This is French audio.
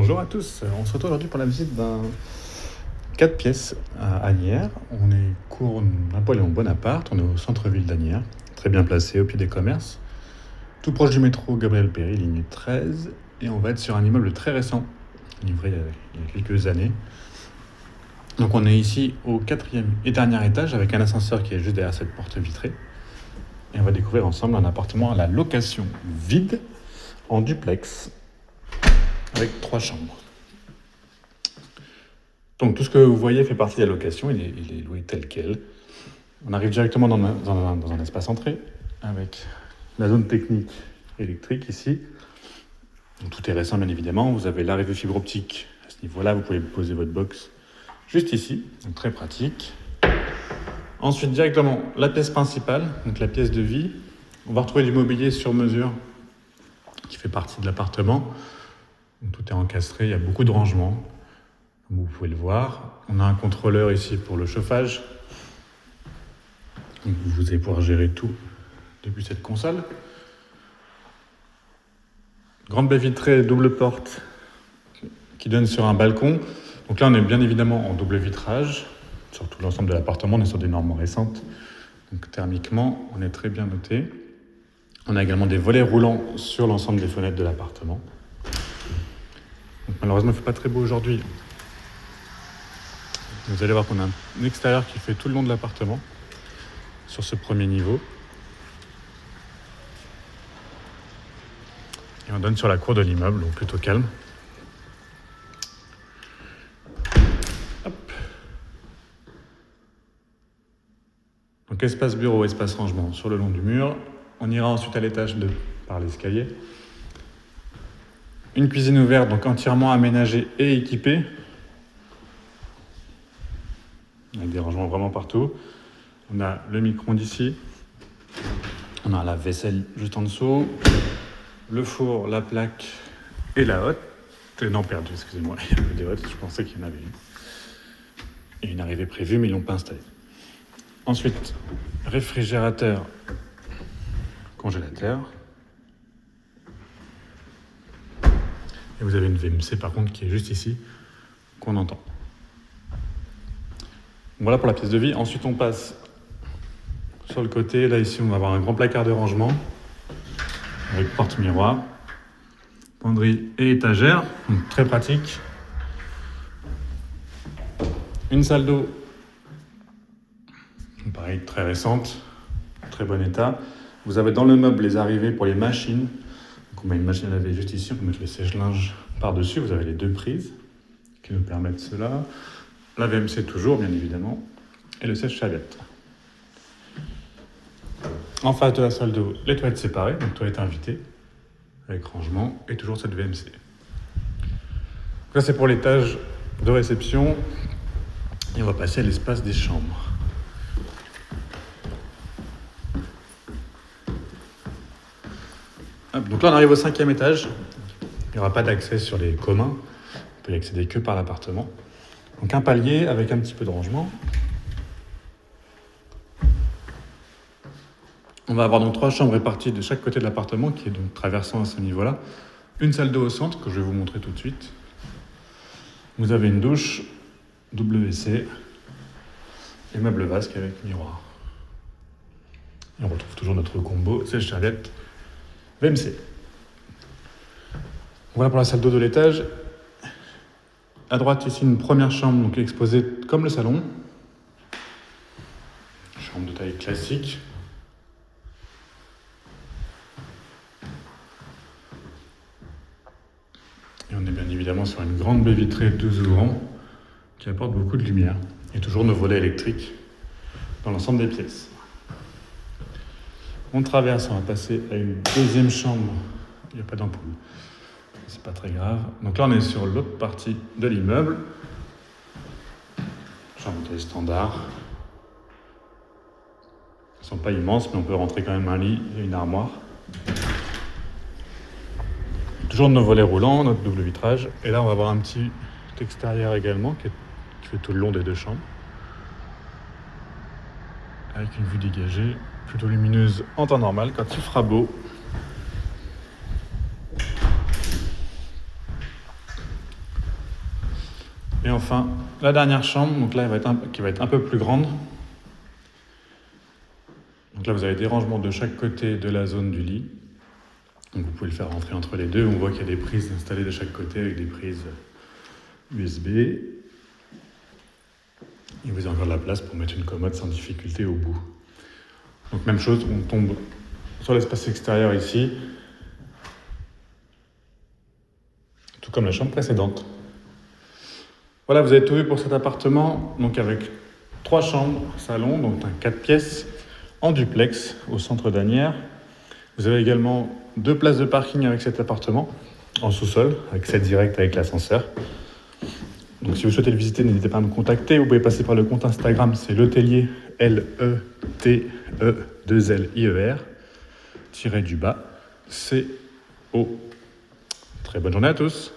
Bonjour à tous, on se retrouve aujourd'hui pour la visite d'un 4 pièces à Asnières. On est cours Napoléon Bonaparte, on est au centre-ville d'Asnières, très bien placé au pied des commerces, tout proche du métro Gabriel Péri, ligne 13, et on va être sur un immeuble très récent, livré il y a quelques années. Donc on est ici au 4e et dernier étage avec un ascenseur qui est juste derrière cette porte vitrée. Et on va découvrir ensemble un appartement à la location vide, en duplex, avec 3 chambres. Donc tout ce que vous voyez fait partie de la location, il est loué tel quel. On arrive directement dans un espace entrée, avec la zone technique électrique ici. Donc, tout est récent bien évidemment, vous avez l'arrivée fibre optique à ce niveau-là, vous pouvez poser votre box juste ici, donc très pratique. Ensuite directement la pièce principale, donc la pièce de vie. On va retrouver du mobilier sur mesure qui fait partie de l'appartement. Donc, tout est encastré, il y a beaucoup de rangements, comme vous pouvez le voir. On a un contrôleur ici pour le chauffage. Donc, vous allez pouvoir gérer tout depuis cette console. Grande baie vitrée, double porte qui donne sur un balcon. Donc là, on est bien évidemment en double vitrage. Sur tout l'ensemble de l'appartement, on est sur des normes récentes. Donc thermiquement, on est très bien noté. On a également des volets roulants sur l'ensemble des fenêtres de l'appartement. Donc malheureusement, il ne fait pas très beau aujourd'hui. Vous allez voir qu'on a un extérieur qui fait tout le long de l'appartement, sur ce premier niveau. Et on donne sur la cour de l'immeuble, donc plutôt calme. Hop. Donc espace bureau, espace rangement sur le long du mur. On ira ensuite à l'étage 2 par l'escalier. Une cuisine ouverte, donc entièrement aménagée et équipée. Avec des rangements vraiment partout. On a le micro-ondes ici. On a la vaisselle juste en dessous. Le four, la plaque et la hotte. Non, perdu, excusez-moi. Il y avait des hottes, je pensais qu'il y en avait une. Et une arrivée prévue, mais ils ne l'ont pas installée. Ensuite, réfrigérateur, congélateur. Et vous avez une VMC par contre qui est juste ici, qu'on entend. Voilà pour la pièce de vie. Ensuite, on passe sur le côté. Là, ici, on va avoir un grand placard de rangement avec porte-miroir, penderie et étagère. Donc, très pratique. Une salle d'eau, pareil, très récente, très bon état. Vous avez dans le meuble les arrivées pour les machines. Donc, on met une machine à laver juste ici. On peut mettre le sèche-linge par-dessus. Vous avez les 2 prises qui nous permettent cela. La VMC toujours, bien évidemment, et le sèche-serviette. En face de la salle d'eau, les toilettes séparées, donc toilettes invitées, avec rangement, et toujours cette VMC. Donc là, c'est pour l'étage de réception, et on va passer à l'espace des chambres. Hop, donc là, on arrive au 5e étage. Il n'y aura pas d'accès sur les communs, on peut y accéder que par l'appartement. Donc un palier avec un petit peu de rangement. On va avoir donc 3 chambres réparties de chaque côté de l'appartement, qui est donc traversant à ce niveau-là. Une salle d'eau au centre, que je vais vous montrer tout de suite. Vous avez une douche, WC, et meuble vasque avec miroir. Et on retrouve toujours notre combo sèche-serviette VMC. Voilà pour la salle d'eau de l'étage. À droite, ici, une première chambre donc exposée comme le salon. Chambre de taille classique. Et on est bien évidemment sur une grande baie vitrée 12 ouvrants qui apporte beaucoup de lumière. Et toujours nos volets électriques dans l'ensemble des pièces. On traverse, on va passer à une deuxième chambre. Il n'y a pas d'ampoule. C'est pas très grave. Donc là, on est sur l'autre partie de l'immeuble. Chambre de taille standard. Elles ne sont pas immenses, mais on peut rentrer quand même un lit et une armoire. Toujours nos volets roulants, notre double vitrage. Et là, on va avoir un petit extérieur également qui fait tout le long des 2 chambres. Avec une vue dégagée, plutôt lumineuse en temps normal quand il fera beau. Et enfin, la dernière chambre, donc là, qui va être un peu plus grande. Donc là, vous avez des rangements de chaque côté de la zone du lit. Donc vous pouvez le faire rentrer entre les deux. On voit qu'il y a des prises installées de chaque côté avec des prises USB. Et vous avez encore de la place pour mettre une commode sans difficulté au bout. Donc même chose, on tombe sur l'espace extérieur ici, tout comme la chambre précédente. Voilà, vous avez tout vu pour cet appartement, donc avec 3 chambres, salon, donc un 4 pièces en duplex au centre d'Asnières. Vous avez également 2 places de parking avec cet appartement en sous-sol, accès direct avec l'ascenseur. Donc si vous souhaitez le visiter, n'hésitez pas à me contacter. Vous pouvez passer par le compte Instagram, c'est Letelier, Letelier, tiré du bas, CO. Très bonne journée à tous.